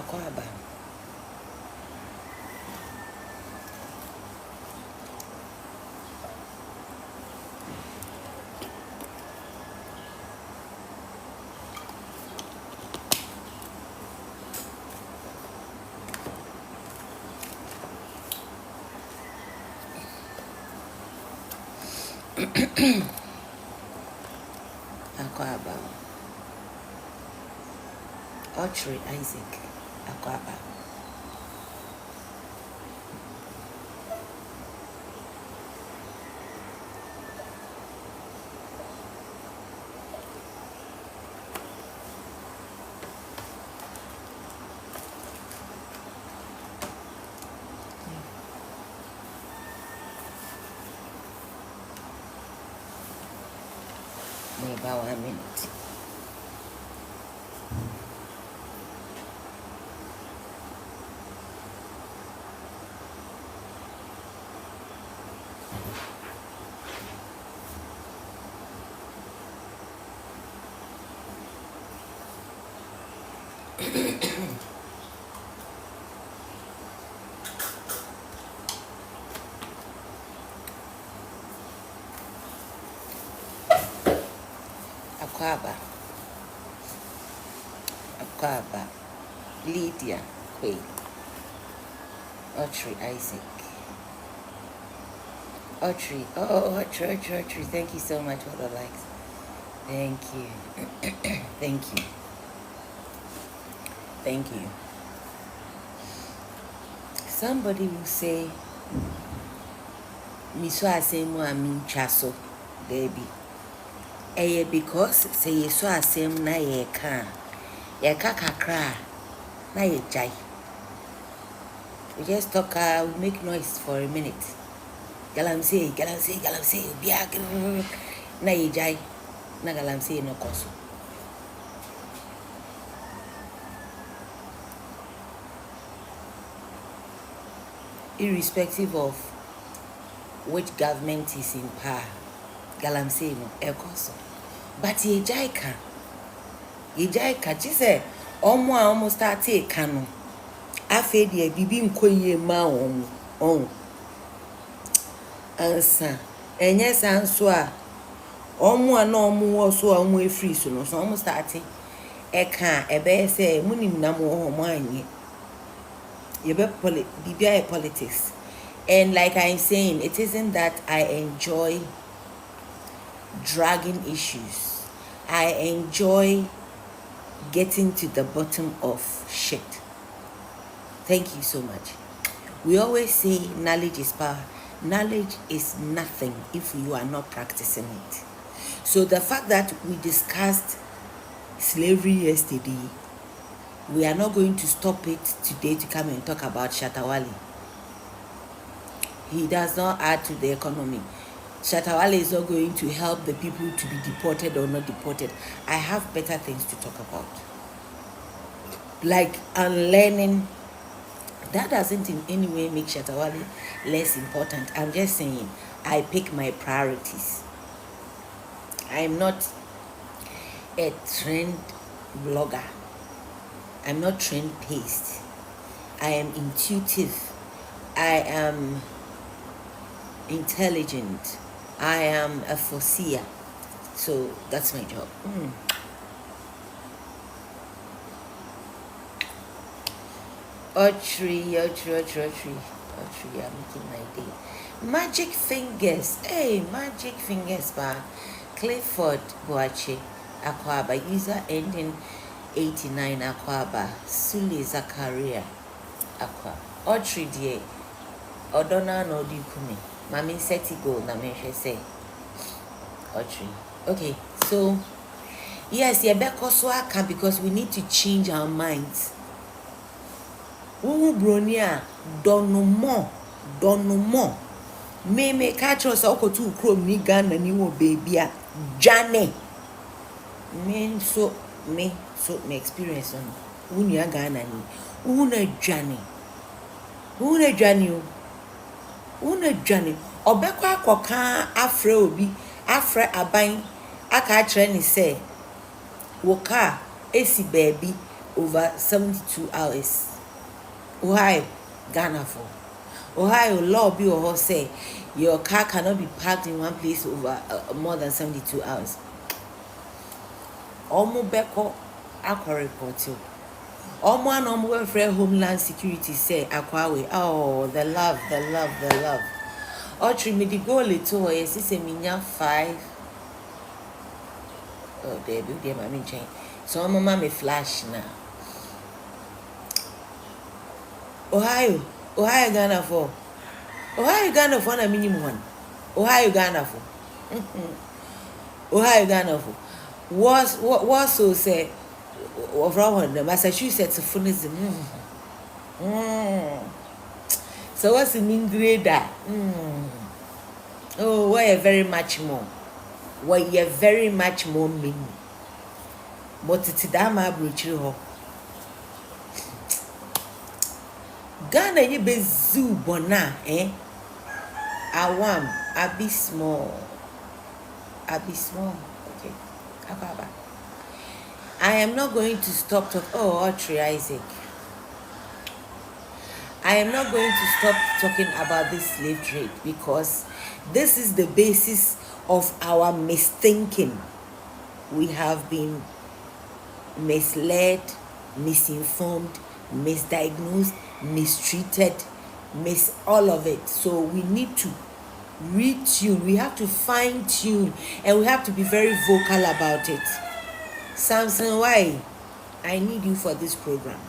Akwaba. Akwaba. Wh0 Isaac. Akwaba. Maybe about 1 minute. Akwaba. Akwaba. Lydia Quay. Wh0 Isaac. Wh0. Oh, Wh0. Thank you so much for the likes. Thank you. Thank you. Thank you. Somebody will say, Miso asemu amin chaso, baby. Because say you so asem na ye kakra, na ye jai. We just talk, we make noise for a minute. Galamsey, biag, na ye jai, na galamsey no koso. Irrespective of which government is in power, galamsey no ekoso. But ye jai ka, she almost start take kano. Afe de bibi nkoye ma on ansa enye sanso a omo a na omo wo so omo efri so no so omo start eka ebe say munim na mo ho anye yebe bibia politics. And like I'm saying, it isn't that I enjoy dragging issues. I enjoy getting to the bottom of shit. Thank you so much. We always say knowledge is power. Knowledge is nothing if you are not practicing it. So the fact that we discussed slavery yesterday, we are not going to stop it today to come and talk about Shatawale. He does not add to the economy. Shatawale is not going to help the people to be deported or not deported. I have better things to talk about. Like unlearning. That doesn't in any way make Shatawale less important. I'm just saying, I pick my priorities. I'm not a trend blogger. I'm not trend paced. I am intuitive. I am intelligent. I am a foreseer. So that's my job. Wh0, you're making my day. Magic fingers. Hey, magic fingers ba. Clifford Boache. Akwaba. User ending 89 Akwaba. Sule Zakaria. Akwa. Wh0 die. Odona no di kumi. Mami seti go na me say. Wh0. Okay, so yes, yebekoswaka because we need to change our minds. Bronia don't know more. Me catch us all to chrome ni Ghana ni wo baby a Jane. Me so my experience on unia Ghana ni una Jane. Obekwa akoka afre obi afre aban aka kire ni say wo car esi baby over 72 hours. Ohio, Ghana for. Ohio law be or say your car cannot be parked in one place over more than 72 hours. Omo beko akwa report you. Omo and omo friend Homeland Security say akwawe. Oh, the love. Otri me the goal little yes say minya 5. Oh, there be there my chain. So mama me flash now. Ohio, Ghana for. Ohio, Ghana for na minimum one. Ohio, Ghana for. Ohio, Ghana for. What so say around the Massachusetts phonism. So what's in Ingreda? Oh, we're very much more. We're very much more mini. But it's dama bridge. Ghana you be zoo bona, eh? Awam, abi small. Okay. Akaba. I am not going to stop talking. Oh, Audrey Isaac. I am not going to stop talking about this slave trade because this is the basis of our misthinking. We have been misled, misinformed, misdiagnosed, mistreated, all of it. So we need to retune, we have to fine tune, and we have to be very vocal about it. Samson, why? I need you for this program.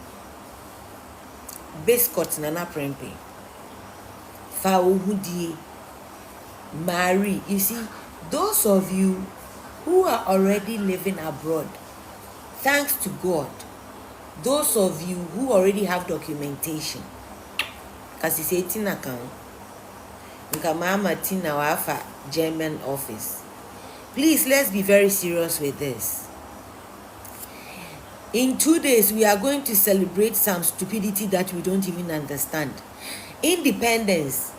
Biscuit nana prempe. Fawudi. Mary. You see, those of you who are already living abroad, thanks to God, those of you who already have documentation, because it's 18 account, Nkamama Tina Wafa German office. Please, let's be very serious with this. In 2 days, we are going to celebrate some stupidity that we don't even understand. Independence.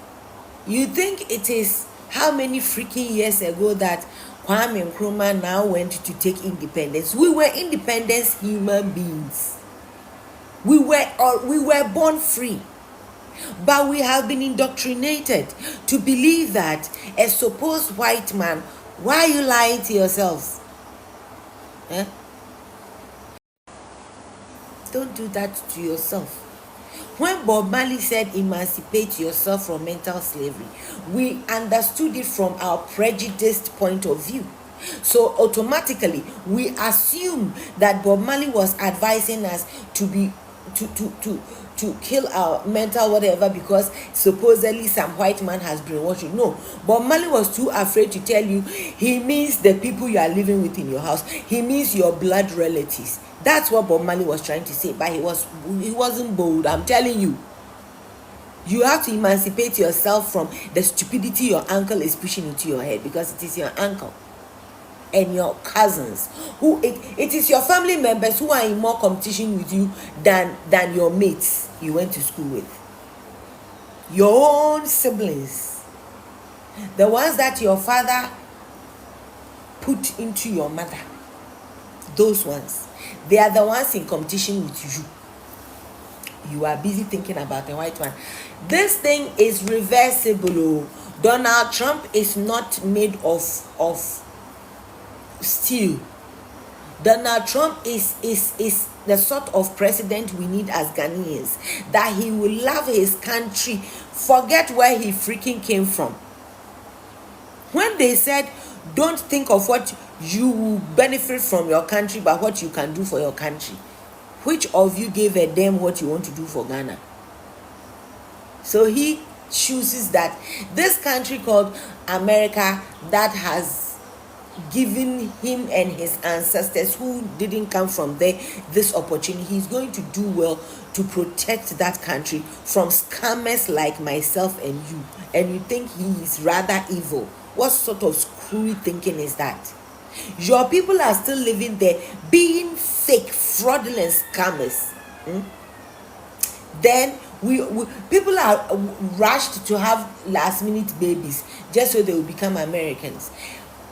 You think it is how many freaking years ago that Kwame Nkrumah now went to take independence? We were independent human beings. We were born free. But we have been indoctrinated to believe that a supposed white man, why are you lying to yourselves? Eh? Don't do that to yourself. When Bob Marley said emancipate yourself from mental slavery, we understood it from our prejudiced point of view. So automatically we assume that Bob Marley was advising us to kill our mental whatever because supposedly some white man has brainwashed you. No, Bob Marley was too afraid to tell you he means the people you are living with in your house. He means your blood relatives. That's what Bob Marley was trying to say, but he wasn't bold. I'm telling you. You have to emancipate yourself from the stupidity your uncle is pushing into your head, because it is your uncle and your cousins who it is your family members who are in more competition with you than your mates you went to school with. Your own siblings, the ones that your father put into your mother, those ones, they are the ones in competition with you. You are busy thinking about the white one. This thing is reversible. Donald Trump is not made of steel. Donald Trump is the sort of president we need as Ghanaians, that he will love his country, forget where he freaking came from. When they said don't think of what you will benefit from your country but what you can do for your country, which of you gave a damn what you want to do for Ghana? So he chooses that this country called America, that has given him and his ancestors who didn't come from there this opportunity, he's going to do well to protect that country from scammers like myself and you. And you think he is rather evil. What sort of screwy thinking is that? Your people are still living there being fake, fraudulent scammers. Then we people are rushed to have last minute babies just so they will become Americans.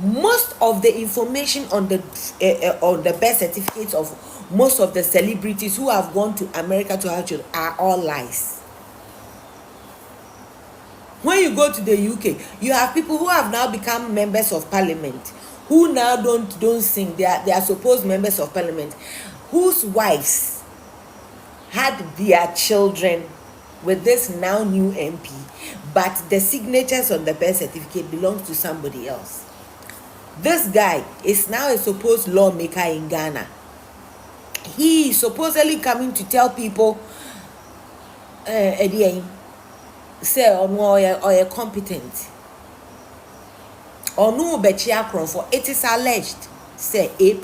Most of the information on the birth certificates of most of the celebrities who have gone to America to have children are all lies. When you go to the UK, you have people who have now become members of parliament, who now don't sing. They are supposed members of parliament, whose wives had their children with this now new MP, but the signatures on the birth certificate belongs to somebody else. This guy is now a supposed lawmaker in Ghana. He is supposedly coming to tell people, say or competent or no bechia for it is alleged say A+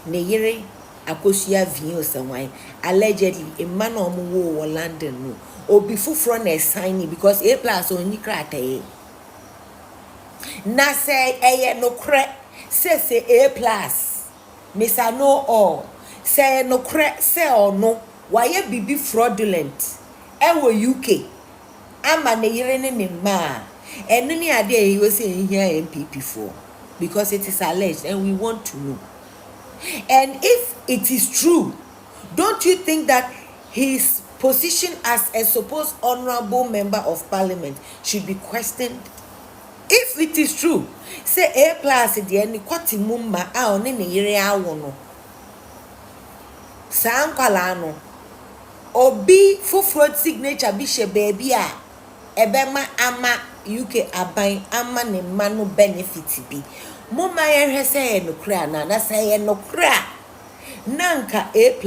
ne yere akosia vio sanwan allegedly a man omo London no obi fufro na sign because A+ onyi krata na say eye no kre say A+ miss I know all say no kre say or no why bibi fraudulent ewo UK ama ne yere ne ma eno ni ade he was saying here MPP for because it is alleged and we want to know. And if it is true, don't you think that his position as a supposed honorable member of parliament should be questioned? If it is true, say A+ the any kwati mumma a one ne yere awo no sankwala no obi fufro signature bi she baby a ebema ama UK aban ama ne ma no benefit bi mumma yehwese no kra na say no kra nanka A+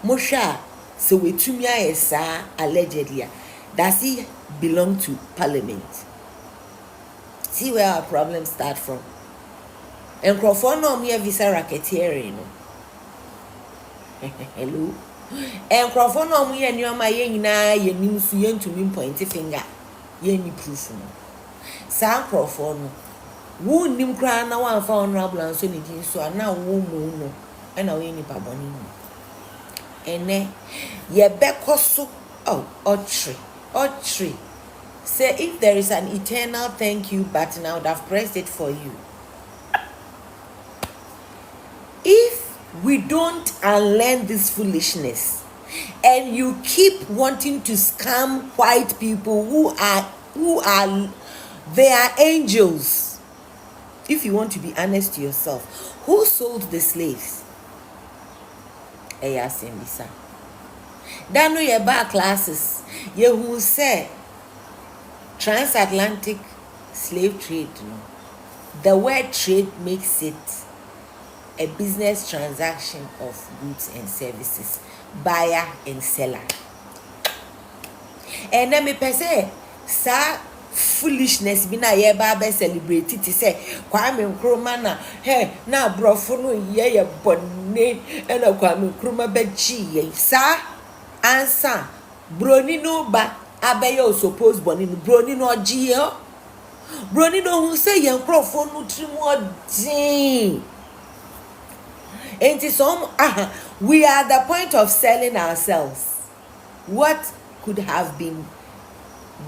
mo hwa so wetumi ayesa allegedly does he belong to parliament? See where our problems start from. And no me visa racketeering no. Hello. And no me and your my ye nim su yen to me pointy finger. Ye ni proof no. Sa no. Wo nim kra na wan fa honorable and so ni din so na wo mu no. E na we ni paboni no. Ene ye bekoso tree. Say if there is an eternal thank you button, I would have pressed it for you. If we don't unlearn this foolishness and you keep wanting to scam white people who are they are angels, if you want to be honest to yourself, who sold the slaves? Eyasembisa. Dano ye bar classes, ye who say transatlantic slave trade. No? The word trade makes it a business transaction of goods and services, buyer and seller. And then me say, sa foolishness be na ye ba be celebrate it say Kwame Nkrumah na hey na brofo no ye bonne and Kwame Nkrumah be chi sa answer broni no ba abeyo suppose boni broni no gi broni no who say ye brofo no trimodin. And some we are at the point of selling ourselves. What could have been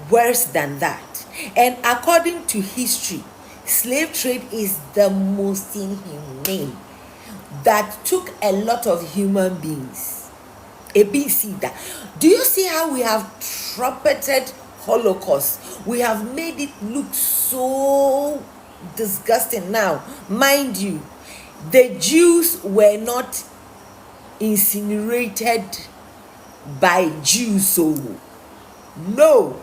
worse than that? And according to history, slave trade is the most inhumane that took a lot of human beings. Do you see how we have trumpeted Holocaust? We have made it look so disgusting now. Mind you, the Jews were not incinerated by Jews, so no.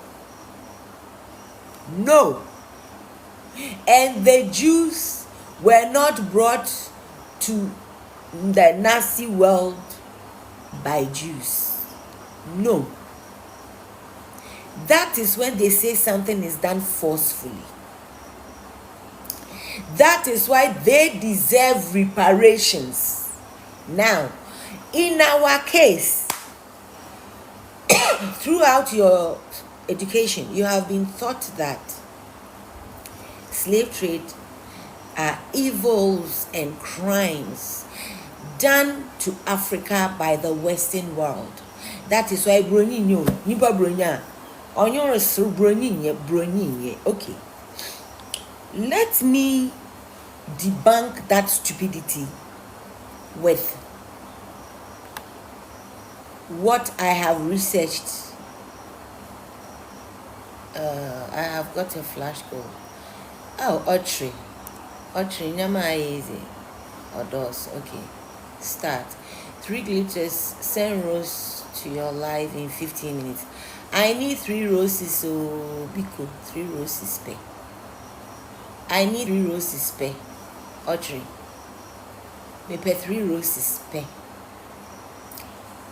And the Jews were not brought to the Nazi world by Jews. No. That is when they say something is done forcefully. That is why they deserve reparations. Now, in our case, throughout your education, you have been taught that slave trade are evils and crimes done to Africa by the Western world. That is why broninyo, nipa bronya, onyo resu broninye. Okay. Let me debunk that stupidity with what I have researched. I have got a flash code. Oh, Autry, Nyama easy. Odos, okay. Start. 3 glitters, send rose to your life in 15 minutes. I need 3 roses, so Biko, 3 roses pay. I need 3 roses pay. Autry, me pay 3 roses pay.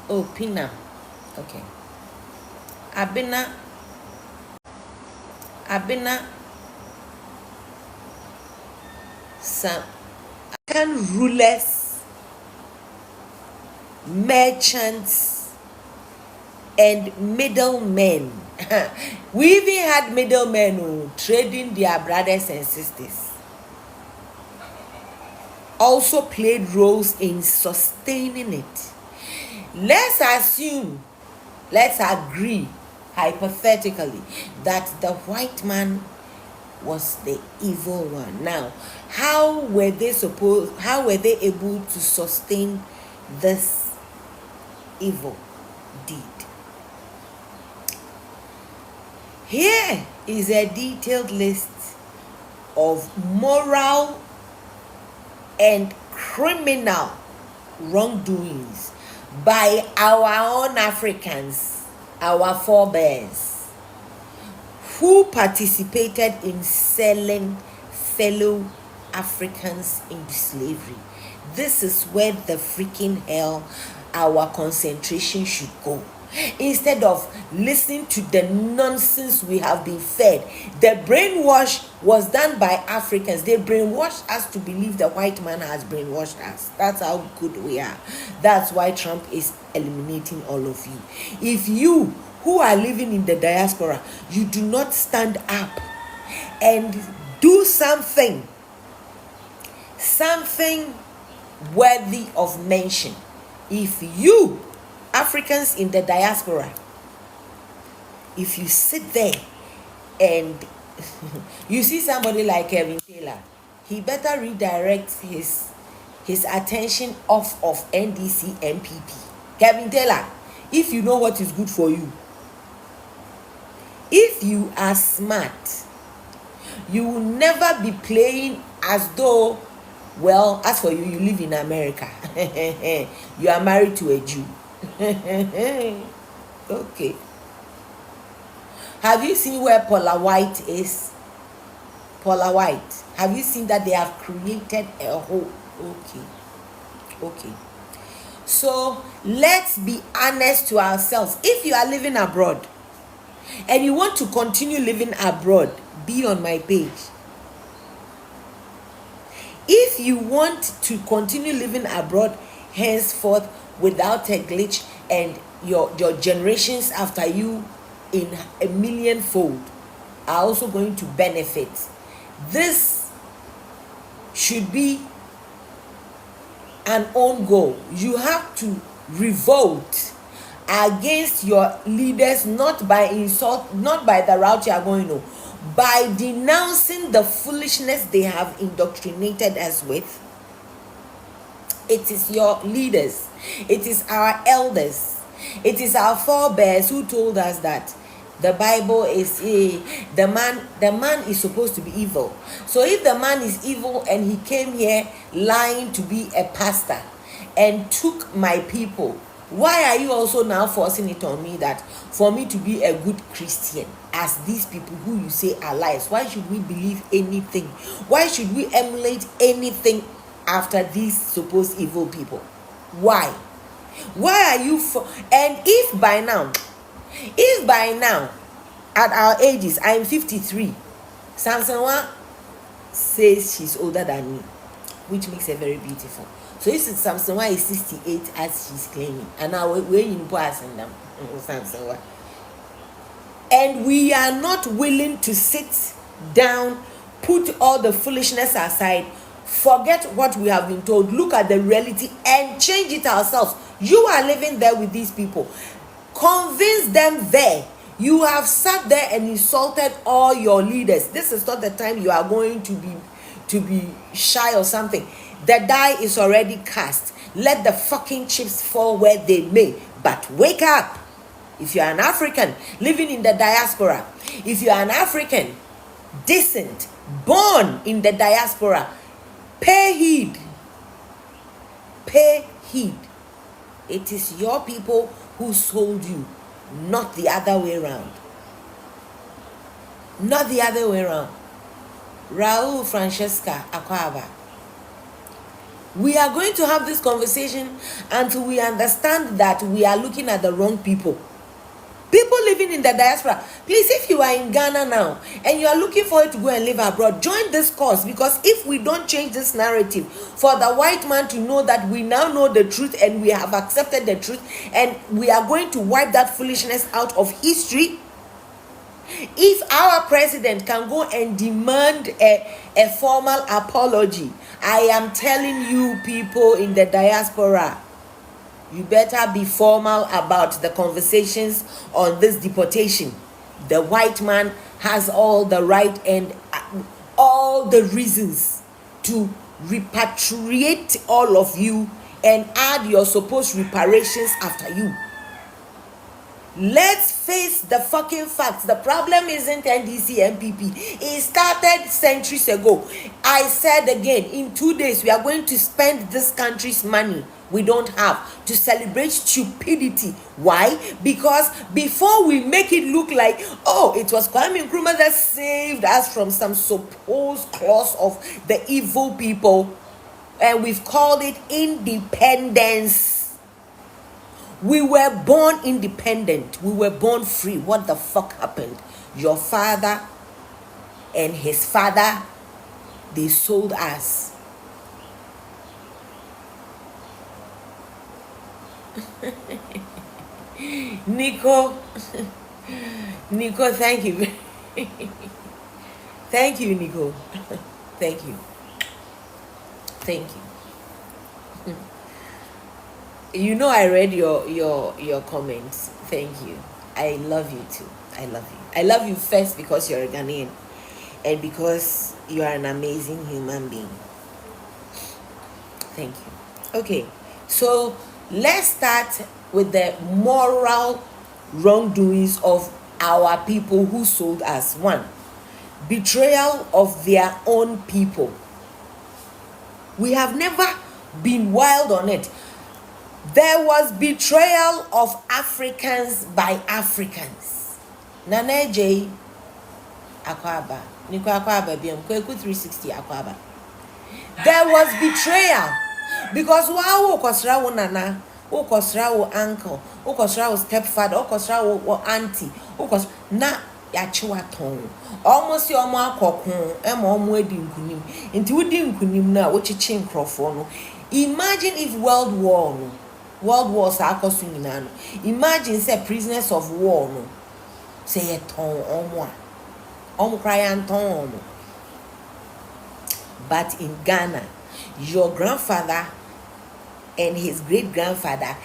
Oh, Pina. Okay. Abena. Some African rulers, merchants, and middlemen. We even had middlemen who trading their brothers and sisters. Also played roles in sustaining it. Let's agree, hypothetically, that the white man was the evil one. Now, how were they able to sustain this evil deed? Here is a detailed list of moral and criminal wrongdoings by our own Africans, our forebears, who participated in selling fellow Africans into slavery. This is where the freaking hell our concentration should go. Instead of listening to the nonsense we have been fed, the brainwash was done by Africans. They brainwashed us to believe the white man has brainwashed us. That's how good we are. That's why Trump is eliminating all of you. If you who are living in the diaspora, you do not stand up and do something worthy of mention, if you Africans in the diaspora, if you sit there and you see somebody like Kevin Taylor, he better redirect his attention off of NDC MPP. Kevin Taylor, if you know what is good for you, if you are smart, you will never be playing as though, well, as for you, you live in America. You are married to a Jew. Okay. Have you seen where Paula White is? Paula White. Have you seen that they have created a whole? Okay. So let's be honest to ourselves. If you are living abroad and you want to continue living abroad, be on my page. If you want to continue living abroad henceforth without a glitch, and your generations after you in a millionfold are also going to benefit, this should be an own goal. You have to revolt against your leaders, not by insult, not by the route you are going on, by denouncing the foolishness they have indoctrinated us with. It is your leaders, it is our elders, it is our forebears who told us that the Bible is the man is supposed to be evil. So if the man is evil and he came here lying to be a pastor and took my people, why are you also now forcing it on me that for me to be a good Christian, as these people who you say are liars? Why should we believe anything? Why should we emulate anything after these supposed evil people? Why are you and if by now at our ages, I'm 53, Samson says she's older than me, which makes her very beautiful. So if Samson is 68 as she's claiming, and now we're in person them Samson, and we are not willing to sit down, put all the foolishness aside, forget what we have been told, look at the reality and change it ourselves. You are living there with these people. Convince them there. You have sat there and insulted all your leaders. This is not the time you are going to be shy or something. The die is already cast. Let the fucking chips fall where they may. But wake up. If you are an African living in the diaspora, if you are an African decent, born in the diaspora, pay heed. Pay heed. It is your people who sold you, not the other way around. Not the other way around. Raul Francesca Akwaba. We are going to have this conversation until we understand that we are looking at the wrong people. People living in the diaspora, please, if you are in Ghana now and you are looking for it to go and live abroad, join this cause, because if we don't change this narrative for the white man to know that we now know the truth and we have accepted the truth and we are going to wipe that foolishness out of history. If our president can go and demand a formal apology, I am telling you, people in the diaspora, you better be formal about the conversations on this deportation. The white man has all the right and all the reasons to repatriate all of you and add your supposed reparations after you. Let's face the fucking facts. The problem isn't NDC MPP. It started centuries ago. I said again, in 2 days, we are going to spend this country's money we don't have to celebrate stupidity. Why? Because before we make it look like, oh, it was Kwame Nkrumah that saved us from some supposed claws of the evil people, and we've called it independence. We were born independent. We were born free. What the fuck happened? Your father and his father, they sold us. Nico, thank you. Thank you, Nico. Thank you. Thank you. You know, I read your comments. Thank you. I love you too. I love you. I love you first because you're a Ghanaian and because you are an amazing human being. Thank you. Okay, so let's start with the moral wrongdoings of our people who sold us. 1, betrayal of their own people. We have never been wild on it. There was betrayal of Africans by Africans. Nana J. Akwaba. Nico Akwaba, Kweku 360 Akwaba. There was betrayal. Because wow, Okosra Nana, Okosra uncle, Okosra stepfather, Okosra auntie, Okos na yachiwa ton. Almost your ma kokun, omo edi nkunim. Nti wodi nkunim na wo chichi nkrofo no. Imagine if World War sakosu nyina no. Imagine say prisoners of war no. Say a ton omo a. Omo cry and ton. But in Ghana, your grandfather and his great-grandfather,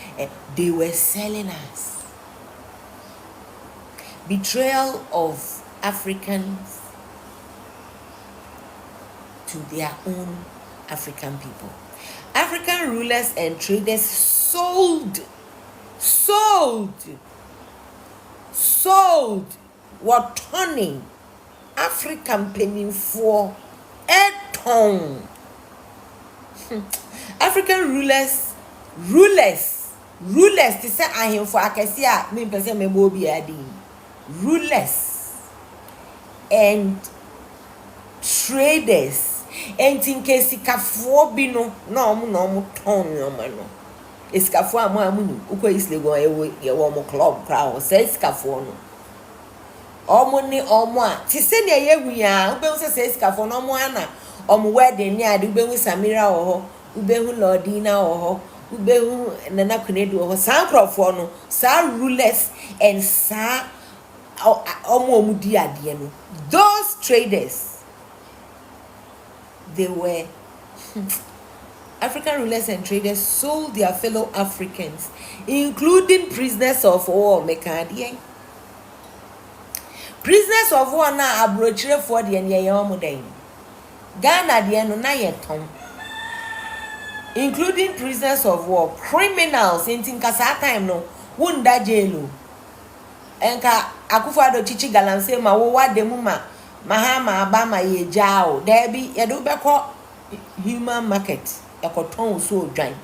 they were selling us. Betrayal of Africans to their own African people. African rulers and traders sold, were turning African penny for a ton. African rulers to say ahim for akasia me pese me bo bi adi. Rulers and traders entinke sikafo bi no na omo ton yoma no esikafo amuni uko islego ye wo club crowd say esikafo no omo ni omo a ti se ne ye huya ube se esikafo no omo ana omo wedding ni ade ube hu Samira ho ube hu Lordina ho ube hu Nana Kunedu ho sa crowfo no sa rulers and sa omo di ade no. Those traders, they were African rulers and traders sold their fellow Africans, including prisoners of war. Prisoners of war na abrochire for de ne ye omo den. Ghana de no na ye tom. Including prisoners of war, criminals in Tinkasa time no wunda jail. Enka Akufo-Addo chichi galamse ma wo wa demu ma Mahama Abama ye jao. There be ye do be call human market. Ye ko ton so dwan.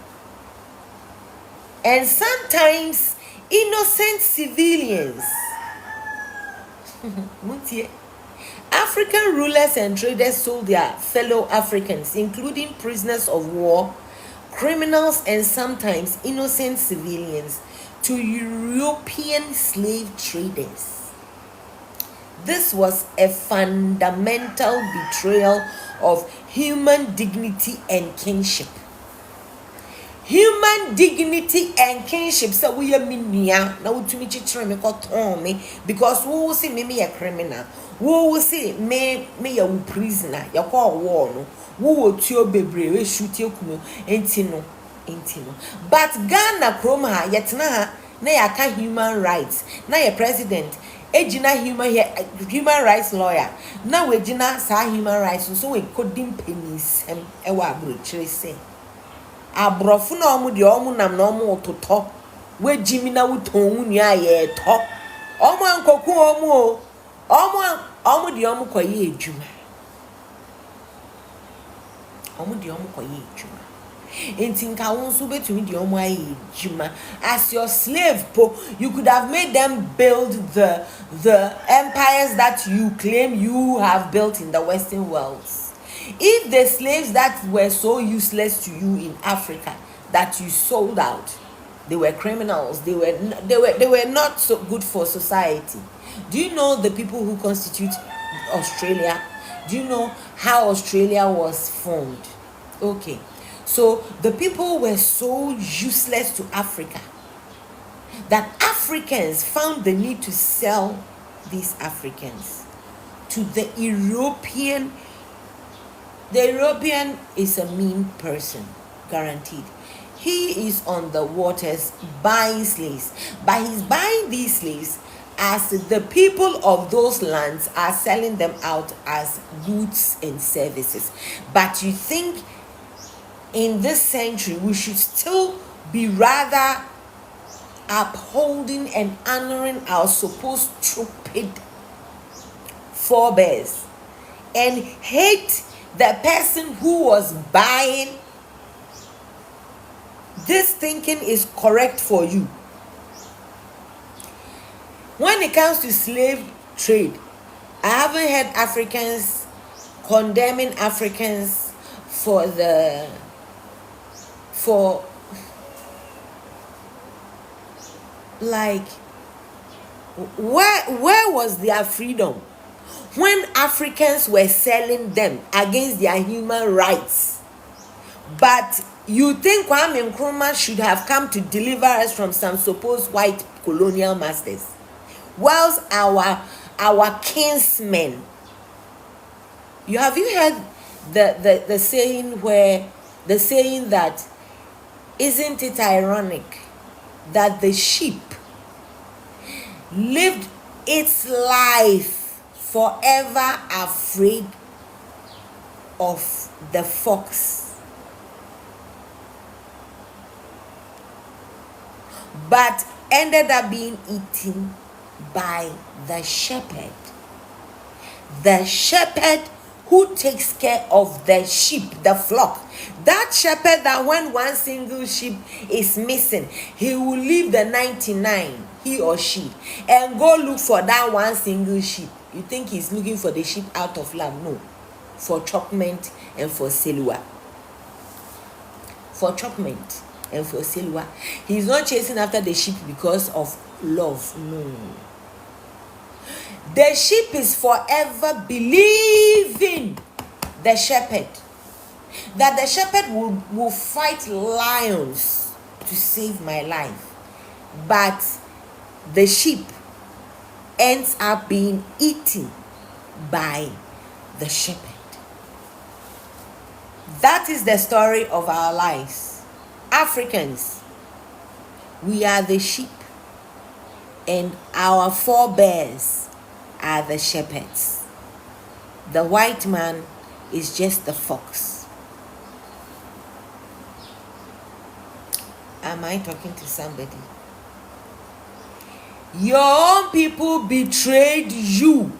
And sometimes innocent civilians. African rulers and traders sold their fellow Africans, including prisoners of war, criminals, and sometimes innocent civilians, to European slave traders. This was a fundamental betrayal of human dignity and kinship. Human dignity and kinship. So we are minia. Now to me chitra me koton me because who will say me a criminal. Who will say me a prisoner. You call war no. Who will tio bebre we shoot you kuno entino. But Ghana kroma yet na yaka human rights. Na your president. Ejina human rights lawyer. Na we jina sa human rights so we couldn't pennies ewa abrochire say. Abrofu na omu de omu nam na omu ototo we jimi na wuton nua ye to omu ankoku omu omu de omu koye ejuma enti nka wonso betumi de omu aye ejuma as your slave po you could have made them build the empires that you claim you have built in the Western world. If the slaves that were so useless to you in Africa that you sold out, they were criminals, they were not so good for society. Do you know the people who constitute Australia? Do you know how Australia was formed? Okay, so the people were so useless to Africa that Africans found the need to sell these Africans to the European. The European is a mean person, guaranteed. He is on the waters buying slaves. But he's buying these slaves as the people of those lands are selling them out as goods and services. But you think in this century we should still be rather upholding and honoring our supposed stupid forebears and hate the person who was buying. This thinking is correct for you. When it comes to slave trade, I haven't heard Africans condemning Africans for like where was their freedom when Africans were selling them against their human rights? But you think Kwame Nkrumah should have come to deliver us from some supposed white colonial masters, whilst our kinsmen. Have you heard the saying that isn't it ironic that the sheep lived its life forever afraid of the fox, but ended up being eaten by the shepherd? The shepherd who takes care of the sheep, the flock. That shepherd that when one single sheep is missing, he will leave the 99, he or she, and go look for that one single sheep. You think he's looking for the sheep out of love? No. For chopment and for silwa. For chopment and for silwa. He's not chasing after the sheep because of love. No. The sheep is forever believing the shepherd. That the shepherd will fight lions to save my life. But the sheep ends up being eaten by the shepherd. That is the story of our lives. Africans, we are the sheep, and our forebears are the shepherds. The white man is just the fox. Am I talking to somebody? Your own people betrayed you.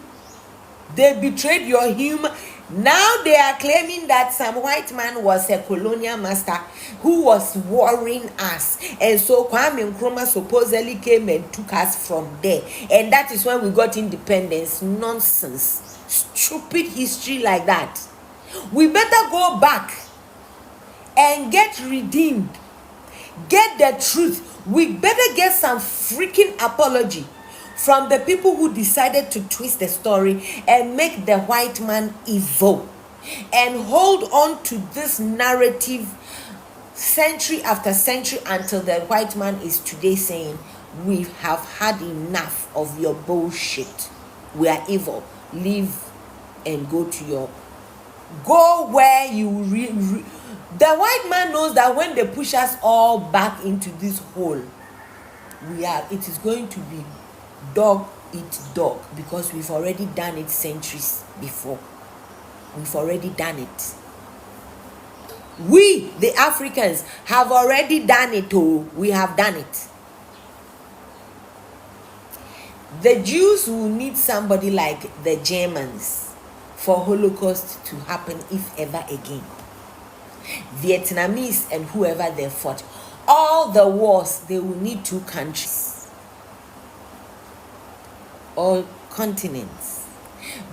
They betrayed your human. Now they are claiming that some white man was a colonial master who was warring us. And so Kwame Nkrumah supposedly came and took us from there. And that is when we got independence. Nonsense. Stupid history like that. We better go back and get redeemed. Get the truth. We better get some freaking apology from the people who decided to twist the story and make the white man evil, and hold on to this narrative century after century until the white man is today saying, we have had enough of your bullshit. We are evil. Leave and go where you the white man knows that when they push us all back into this hole, it is going to be dog eat dog, because we've already done it centuries before. We've already done it. We, the Africans, have already done it. Oh, we have done it. The Jews will need somebody like the Germans for Holocaust to happen, if ever again. Vietnamese and whoever they fought, all the wars, they will need two countries or continents.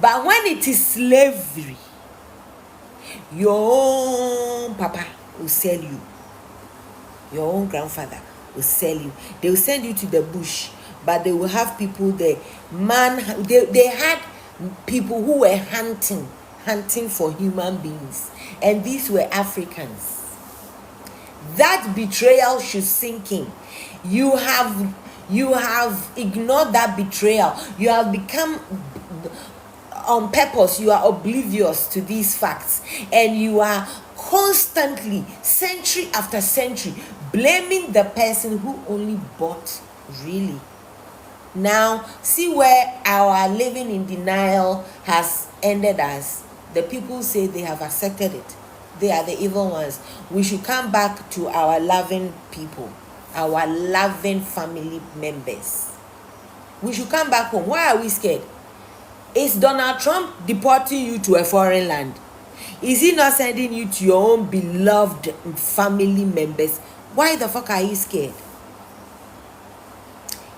But when it is slavery, your own papa will sell you. Your own grandfather will sell you. They will send you to the bush, but they will have people there. They had people who were hunting for human beings, and these were Africans. That betrayal should sink in. You have ignored that betrayal. You have become, on purpose, you are oblivious to these facts, and you are constantly, century after century, blaming the person who only bought. Really. Now, see where our living in denial has ended us. The people say they have accepted it. They are the evil ones. We should come back to our loving people, our loving family members. We should come back home. Why are we scared? Is Donald Trump deporting you to a foreign land? Is he not sending you to your own beloved family members? Why the fuck are you scared?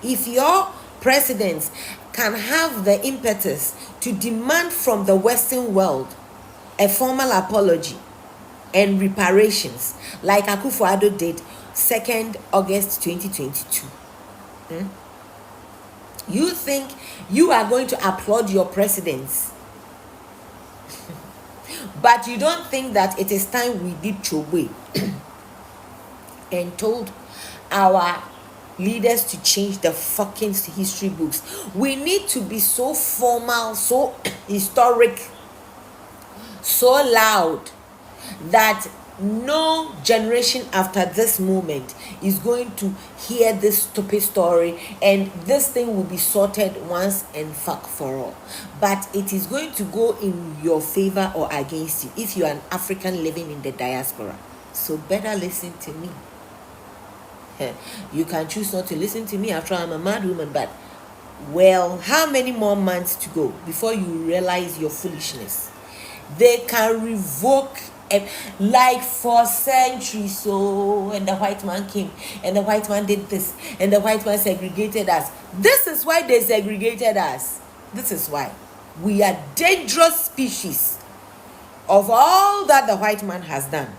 If your presidents can have the impetus to demand from the Western world a formal apology and reparations, like Akufo-Addo did 2nd August 2022, you think you are going to applaud your presidents? But you don't think that it is time we did Chogwe and told our leaders to change the fucking history books? We need to be so formal, so historic, so loud, that no generation after this moment is going to hear this stupid story, and this thing will be sorted once and fuck for all. But it is going to go in your favor or against you if you are an African living in the diaspora. So better listen to me. You can choose not to listen to me, after I'm a mad woman, but well, how many more months to go before you realize your foolishness? They can revoke, like for centuries. So, and the white man came, and the white man did this, and the white man segregated us. This is why they segregated us. This is why we are dangerous species. Of all that the white man has done,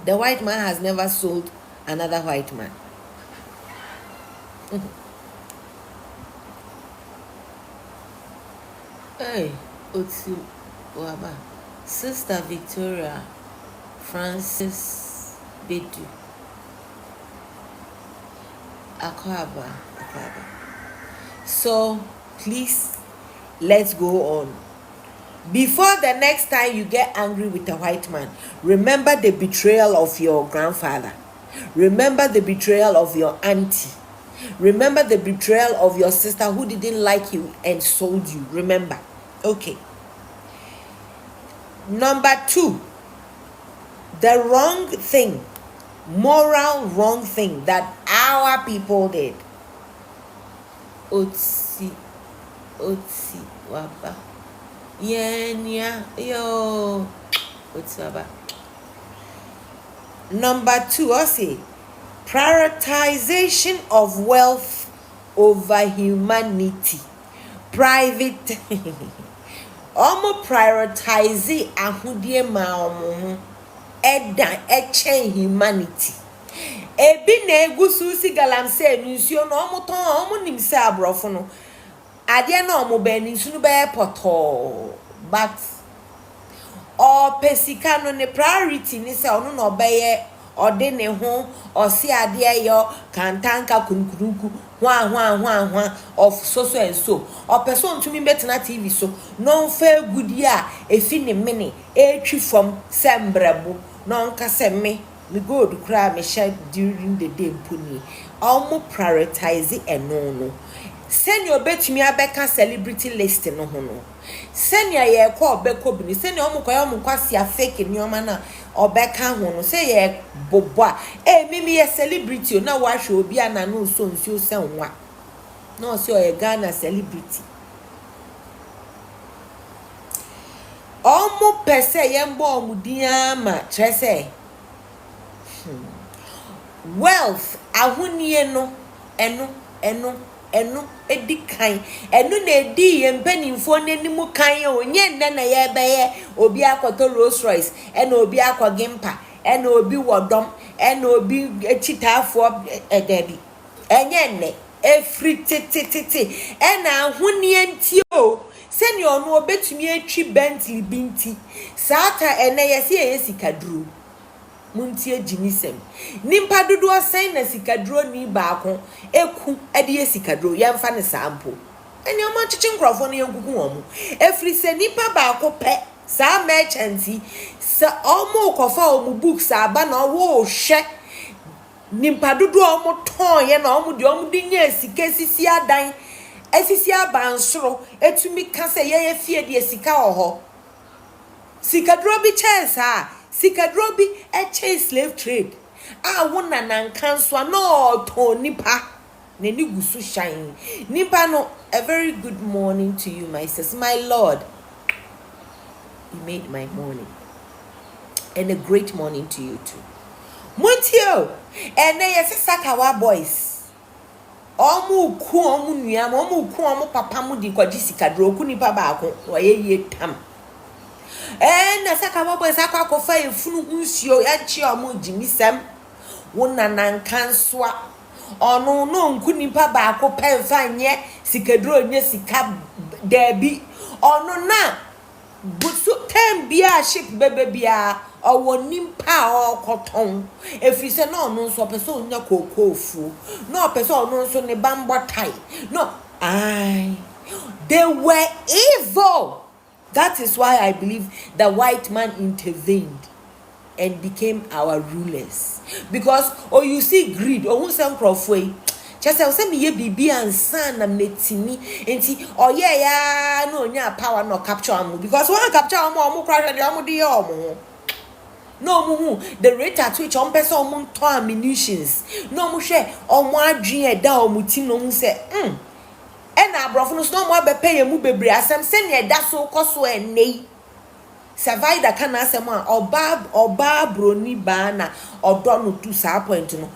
the white man has never sold another white man. Hey, Otsu Waba, Sister Victoria Francis Bedu Akwaba. So please, let's go on. Before the next time you get angry with a white man, remember the betrayal of your grandfather. Remember the betrayal of your auntie. Remember the betrayal of your sister who didn't like you and sold you. Remember. Okay. Number 2, the wrong thing, moral wrong thing that our people did. Otsi waba. Yenya yo. Otsi waba. Number 2, I say prioritization of wealth over humanity. Private. Omo prioritize ahudie ma omo eda echen humanity. Ebi na egusu si galamse nsuo no omo ton omo nimse abrofo no. Ade na omo be nsu no be poto. But o pesika no ne priority ni se ono no obeye ode ne ho osi ade yo kantanka kunkuruku hwa of so and so or person to me betina TV so no fair good ya efi ne mene etwi from sembrebo no nka se me go do cry me share during the day mpuni almo prioritize no senior betumi abeka celebrity list no ho no senior ye kwa obeko bi ni senior omo kwasi fake nyoma na obeka ho no say ye bobwa mimi ye celebrity na wa hwe obi ana no so nsuo se nwa no say ye Ghana celebrity omo pese ye mbo omudia ma trese wealth ahonie no eno edikan eno na edi ye mpanimfo nanimu kan onye nne na ye beye obi akoto Rolls Royce ena obi akogimpa ena obi wodom ena obi echitafo edebi enye nne efri titititi ena ahonie ntio seni ono obetumi atwi Bentley binti saata ena yesi esikadru muntie jinisem nimpa dodo asan na sikadro ni baako eku ede sikadro yemfa ne sampo eni omo chichi nkrofo no yenkuku omo efri se nipa baako pe sa merchanti sa omo kofa omo books aba na wo hwe nimpa dodo omo ton ye na omo de nya sika sisi adan esisi abansoro etumi kase ye fie de sika oho sikadro bi chance ha sikadrobi eche slave trade wona nankanso no to nipa ne ni gusu shine nipa no. A very good morning to you, my sister, my Lord. You made my morning, and a great morning to you too. Montio and yes Sakawa boys omu ku omu nua omu ku omu papa mu di kwaji sikadro ku nipa baako waye tam. Na saka babo saka kofa efunu nsuo ya chi omo jimisem wona nankansoa ono no nku nipa baako pemfa nye sikadro nye sika debi ono na busu tembia ship bebe bia owo nimpa okoton efrise na ono nso peso nya kokofu no peso ono nso ne bambo tai no they were evil. That is why I believe the white man intervened and became our rulers. Because you see greed, who some crofway. Just say me ye bibi and son na metimi enti yeah no nya power no capture amu because one capture amu crash the amu di amu. No mu the rate at which on person omu to ammunitions. No mu share omu adwen e da omu ti no mu say ena abrofo no so mo abepe ye mu bebre asem se ne da so koso enei survive kana asem a oba broni ba na odo no tu sa point no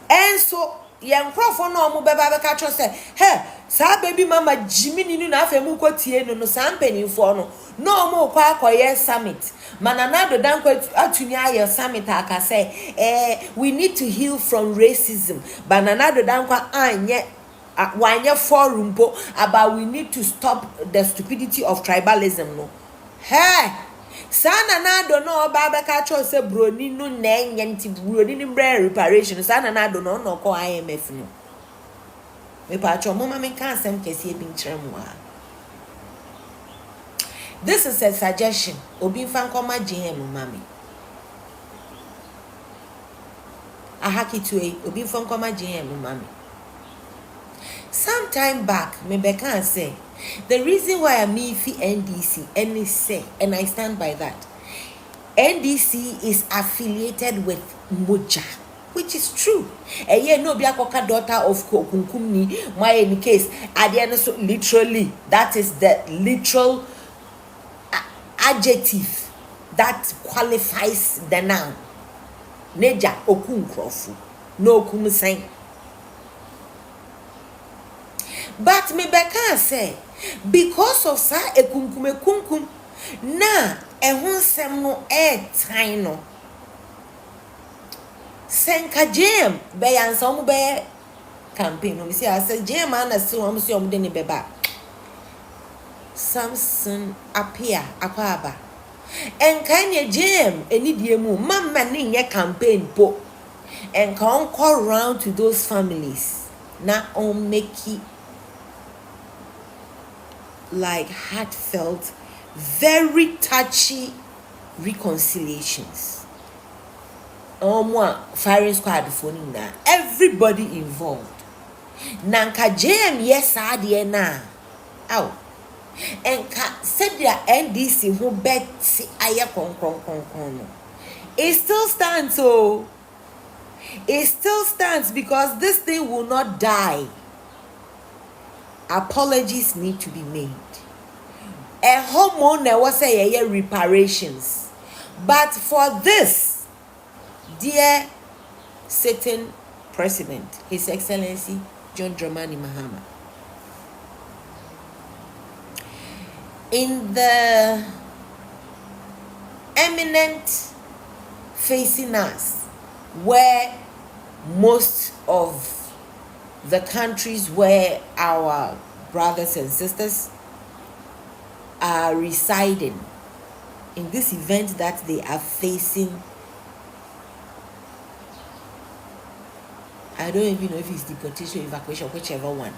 enso ye nkrofo no mo beba be ka cho se he sa baby mama jimi ni na afa mu kwatie no sa mpanimfo no mo kwa akoye summit mananado dan kwa atuni aye summit aka say we need to heal from racism bananado dan kwa anye wanye forum po about we need to stop the stupidity of tribalism no sana na do no baba ka cho se broni no na enye nti broni ni brand reparation sana na do no ko IMF no me pa cho mama me kan asem kese bi nkyerem wa. This is a suggestion obi fan koma GM mama ahaki to obi fan koma GM mama Some time back, maybe I can say, the reason why I'm iffy NDC, NSA, and I stand by that. NDC is affiliated with Moja, which is true. And yeah, no biakoka daughter of Kokunkumni, my in case, at the end, so literally, that is the literal adjective that qualifies the noun. Neja okunkrofu, no kumuseng. But me beka say, because of sa ekunkume kunkum, na ehun sem no time no. Senka jam be yansom be campaign. No, me say I say jam na still am see om de ne beba. Samson appear akwaba. Enkanye jam eni die mu mama ne nye campaign po. And come around to those families. Na on make it like heartfelt, very touchy reconciliations. Firing squad phoning na everybody involved. Nanka JM yes adie na. Ow. Enka said their NDC who bet aya kon. It still stands, so it still stands because this thing will not die. Apologies need to be made. A homeowner was say reparations. But for this, dear sitting president, His Excellency John Dramani Mahama, in the eminent facing us, where most of the countries where our brothers and sisters are residing, in this event that they are facing, I don't even know if it's deportation, evacuation, whichever one,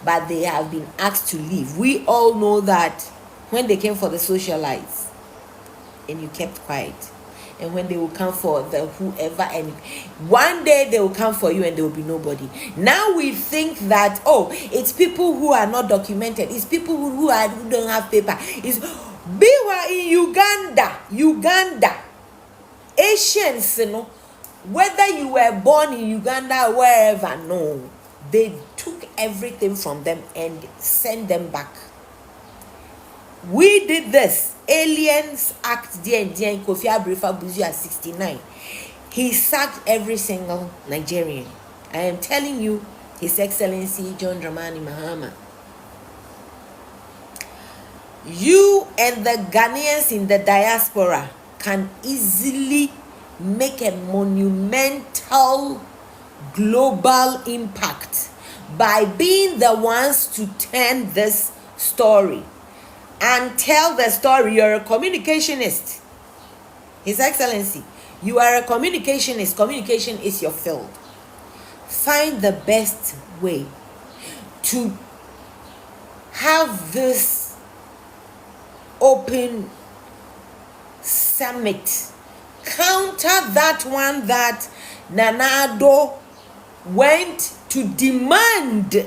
but they have been asked to leave. We all know that when they came for the socialites and you kept quiet, and when they will come for the whoever, and one day they will come for you and there will be nobody. Now we think that, oh, it's people who are not documented, it's people who don't have paper. It's Biwa in Uganda, Asians, you know, whether you were born in Uganda or wherever, no, they took everything from them and sent them back. We did this. Aliens Act D&D Kofi Abrefa Buzu at 69. He sacked every single Nigerian. I am telling you, His Excellency John Dramani Mahama, you and the Ghanaians in the diaspora can easily make a monumental global impact by being the ones to turn this story and tell the story. You're a communicationist. His Excellency, you are a communicationist. Communication is your field. Find the best way to have this open summit. Counter that one that Nana Addo went to demand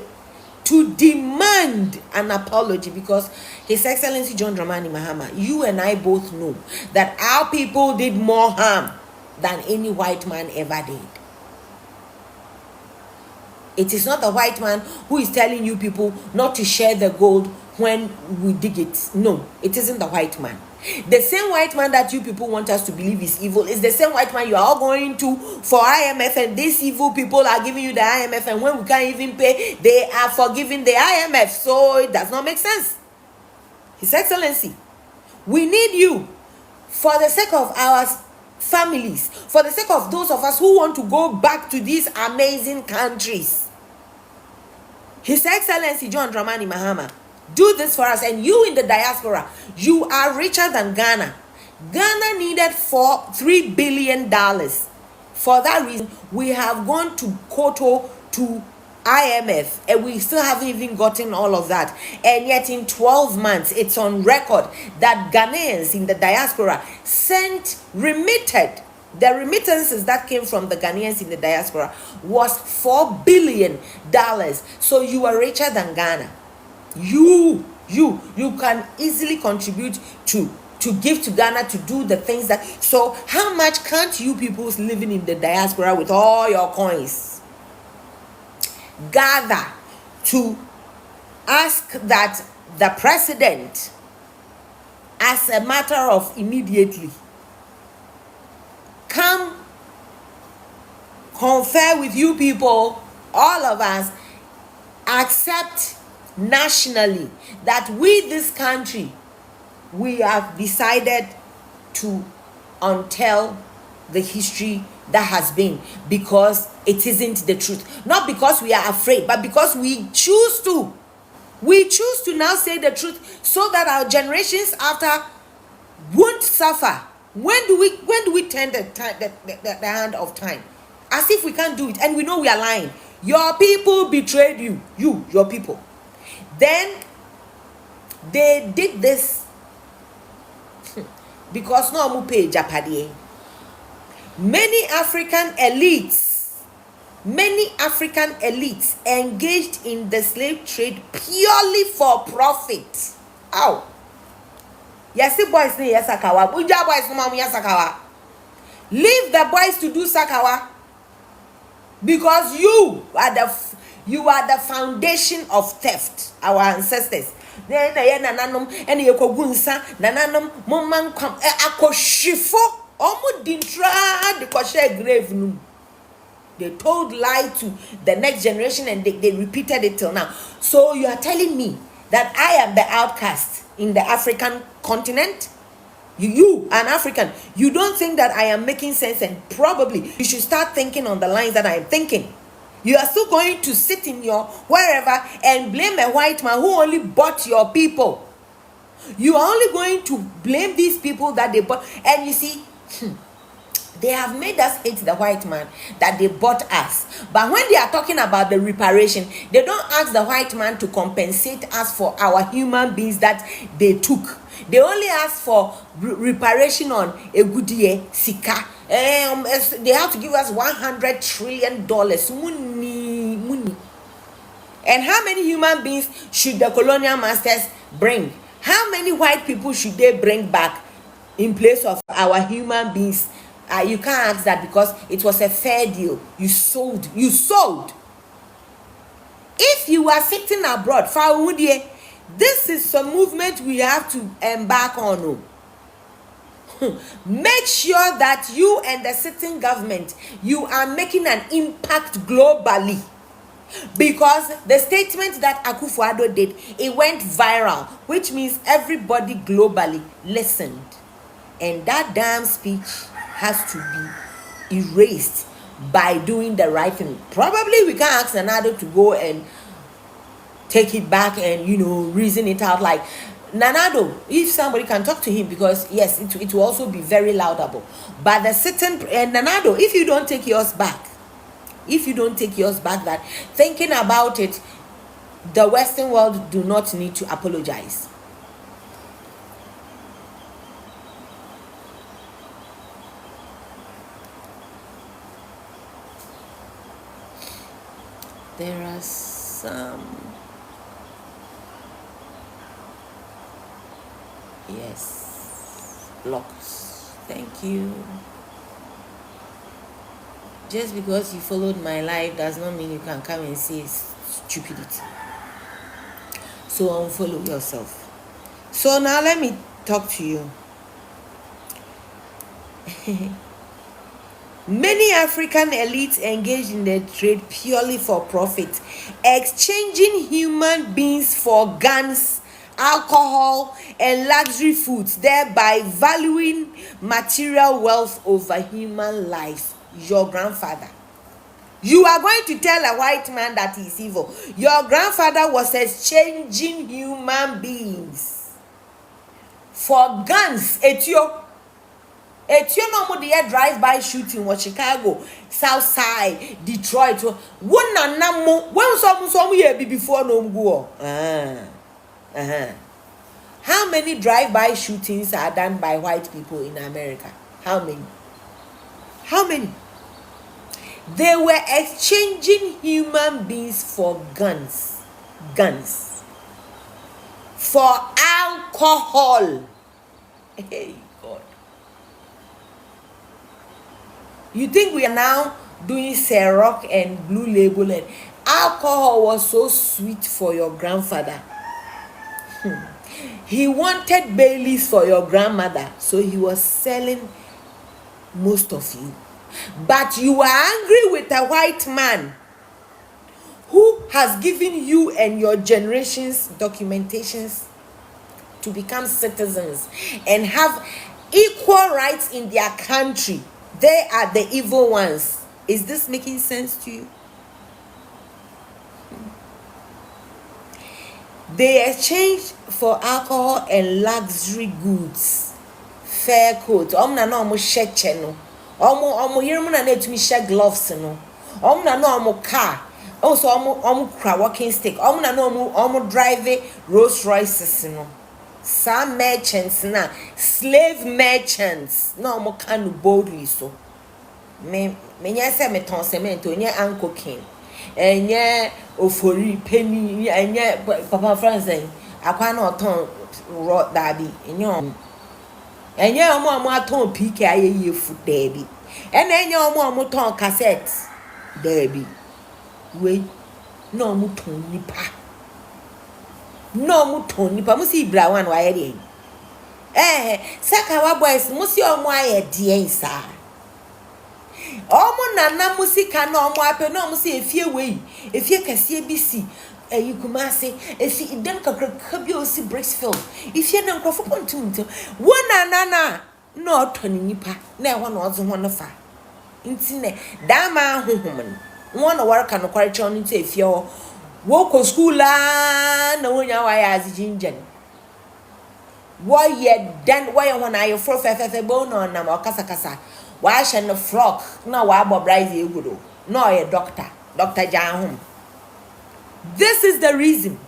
an apology, because His Excellency John Dramani Mahama, you and I both know that our people did more harm than any white man ever did. It is not the white man who is telling you people not to share the gold when we dig it. No, it isn't the white man. The same white man that you people want us to believe is evil is the same white man you are all going to for IMF, and these evil people are giving you the IMF, and when we can't even pay, they are forgiving the IMF. So it does not make sense. His Excellency, we need you for the sake of our families, for the sake of those of us who want to go back to these amazing countries. His Excellency John Dramani Mahama, do this for us. And you in the diaspora, you are richer than Ghana. Ghana needed $3 billion. For that reason, we have gone to Koto to IMF, and we still haven't even gotten all of that. And yet in 12 months, it's on record that Ghanaians in the diaspora remitted The remittances that came from the Ghanaians in the diaspora was $4 billion. So you are richer than Ghana. You can easily contribute to give to Ghana to do the things that. So how much can't you people living in the diaspora with all your coins gather to ask that the president, as a matter of immediately, come confer with you people, all of us, accept nationally that we, this country, we have decided to untell the history that has been, because it isn't the truth. Not because we are afraid, but because we choose to. We choose to now say the truth so that our generations after won't suffer. When do we turn the hand of time? As if we can't do it, and we know we are lying. Your people betrayed you. Your people. Then they did this because no one pay Japadi. Many African elites engaged in the slave trade purely for profit. Ow. Yes, the boys need Sakawa. Buja boys no Sakawa. Leave the boys to do Sakawa, because you are the foundation of theft. Our ancestors. Then nananum and yekogunsa nananum momman kwam akoshifo omo dintra de koshe grave nu. They told lie to the next generation, and they repeated it till now. So you are telling me that I am the outcast in the African continent? You, an African, you don't think that I am making sense, and probably you should start thinking on the lines that I am thinking. You are still going to sit in your wherever and blame a white man who only bought your people. You are only going to blame these people that they bought. And you see, they have made us hate the white man that they bought us. But when they are talking about the reparation, they don't ask the white man to compensate us for our human beings that they took. They only ask for reparation on a good year, Sika. They have to give us $100 trillion. Money. And how many human beings should the colonial masters bring? How many white people should they bring back in place of our human beings? You can't ask that, because it was a fair deal. You sold. If you are sitting abroad, this is some movement we have to embark on. Make sure that you and the sitting government, you are making an impact globally. Because the statement that Akufo-Addo did, it went viral, which means everybody globally listened. And that damn speech has to be erased by doing the right thing. Probably we can ask Nanado to go and take it back and, reason it out. Like Nanado, if somebody can talk to him, because yes, it will also be very laudable. But the sitting, and Nanado, if you don't take yours back, that thinking about it, the Western world do not need to apologize. There are some, yes, blocks. Thank you. Just because you followed my life does not mean you can come and say stupidity. So unfollow yourself. So now let me talk to you. Many African elites engage in the trade purely for profit, exchanging human beings for guns, alcohol, and luxury foods, thereby valuing material wealth over human life. Your grandfather. You are going to tell a white man that he is evil. Your grandfather was exchanging human beings for guns. Etio no mo dey drive-by shooting in Chicago, South Side, Detroit. When some year before no go. How many drive-by shootings are done by white people in America? How many? How many? They were exchanging human beings for guns, for alcohol. Hey God. You think we are now doing Ciroc and Blue Label, and alcohol was so sweet for your grandfather? He wanted Baileys for your grandmother, so he was selling most of you. But you are angry with a white man who has given you and your generations documentations to become citizens and have equal rights in their country. They are the evil ones. Is this making sense to you? They exchanged for alcohol and luxury goods. Fair coat. Na no mo sheche no. Omo yirmu na etumi she gloves no. Na no omo car. Also omo kra walking stick. Na no omo drive Rolls Royces no. Some merchants na slave merchants. No omo kanu boldly so. Me nya se me ton cement onye anko king. Enye ofori penny enye papa France akwa na oton ro dabi enye omo aton PK ayeye fu dabi enye omo ton cassette dabi we no omo ton nipa musi ibra wan wa ye saka wa boys musi omo aye de nsa omo nana musika na omo ape na omo se efie wei efie kase bisi ayi kumase efi idem kakra bi osi Brixfield efie na nkrofo pontum wona nana na otoni nipa na eho na ozo ho no fa ntine dama hohom wona warka no kware chon nti efie wo ko school na wonya wa ya azijinjen wo ye dan wo ye ho na ayo fro fefe bo no na ma kasa why shall flock? No, why Bob Rise Egudo? No, a doctor, Dr. Jahum. This is the reason.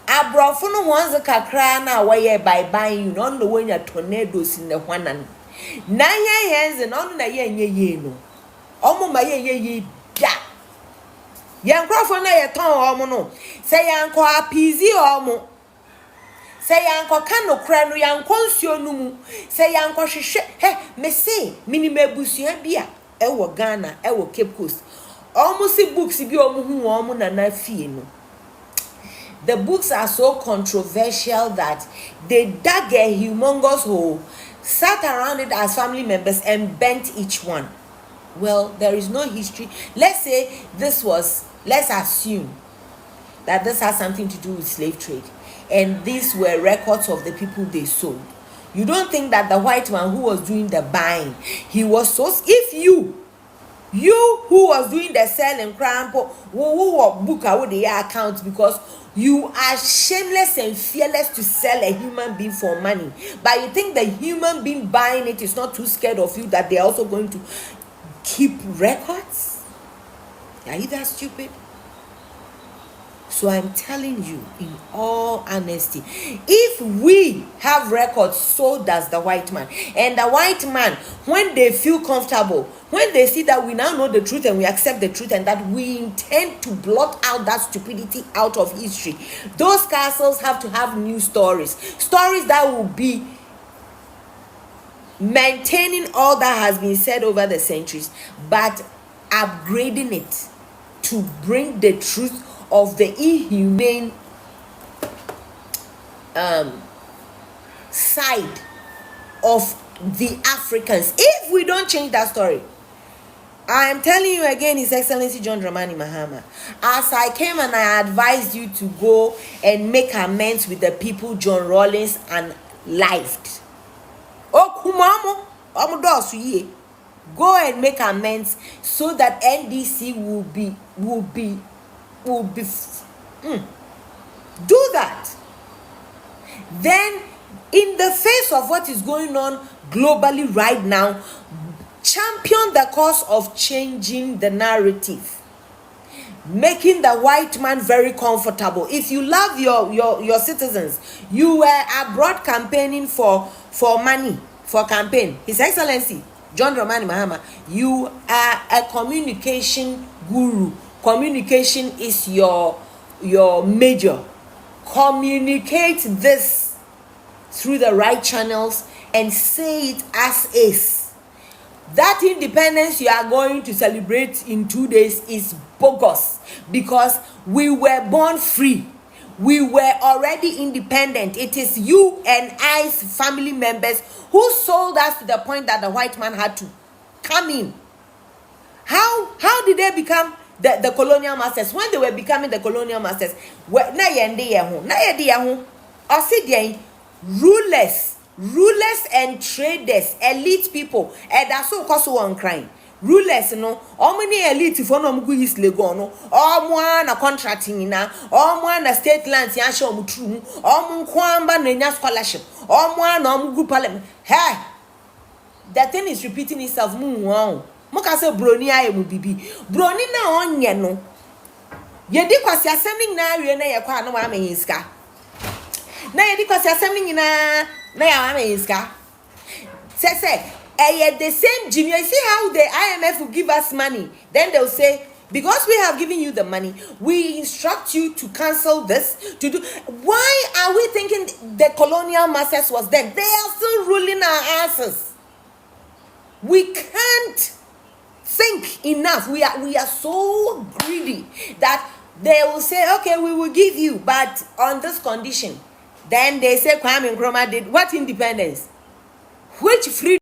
I brought for no one's a cacrana way by buying you non the way your tornadoes in the one and 9 hands and on the ye no. Omo my ye da. Young Crawford na ton omo say uncle appeasy omo. Say yanko kano kra no yanko nsuo no mu say yanko hwehwe me say mini mabusua bia e wo Ghana e wo Cape Coast almost books bi omo hu na na fie no. The books are so controversial that they dug a humongous hole, sat around it as family members and bent each one. Well, there is no history. Let's assume that this has something to do with slave trade. And these were records of the people they sold. You don't think that the white man who was doing the buying, he was so, if you who was doing the selling, who book out the account because you are shameless and fearless to sell a human being for money, but you think the human being buying it is not too scared of you that they are also going to keep records? Are you that stupid? So I'm telling you in all honesty, if we have records, so does the white man. And the white man, when they feel comfortable, when they see that we now know the truth and we accept the truth and that we intend to blot out that stupidity out of history, those castles have to have new stories that will be maintaining all that has been said over the centuries, but upgrading it to bring the truth of the inhumane side of the Africans. If we don't change that story, I am telling you again, His Excellency John Dramani Mahama, as I came and I advised you to go and make amends with the people John Rawlings and lived. Oh, kumamo, amudosu go and make amends so that NDC will be do that. Then, in the face of what is going on globally right now, champion the cause of changing the narrative, making the white man very comfortable. If you love your citizens, you were abroad campaigning for money for campaign. His Excellency, John Dramani Mahama, you are a communication guru. Communication is your major. Communicate this through the right channels and say it as is. That independence you are going to celebrate in 2 days is bogus, because we were born free. We were already independent. It is you and I's family members who sold us to the point that the white man had to come in. How did they become the colonial masters? When they were becoming the colonial masters, rulers and traders, elite people, and that's so cause one crime. Rulers, no, how many elite for no go East Legon, no, all one a contracting na, all one a state lands, Yasha Mutrum, all Munkwamba Nenya scholarship, all one group parliament. Hey, that thing is repeating itself. Wow. Mokase broni aye mu bibi. Broni na onye no. Yedi kwasi asemi na awie na ye kwa no ma menyiska. Na yedi kwasi asemi nyina na ya ma menyiska. Say the same Jimmy. You see how the IMF will give us money. Then they'll say, because we have given you the money, we instruct you to cancel this, to do. Why are we thinking the colonial masters was there? They are still ruling our asses. We can't think enough. We are so greedy that they will say, okay, we will give you, but on this condition. Then they say Kwame Nkrumah did what independence? Which freedom?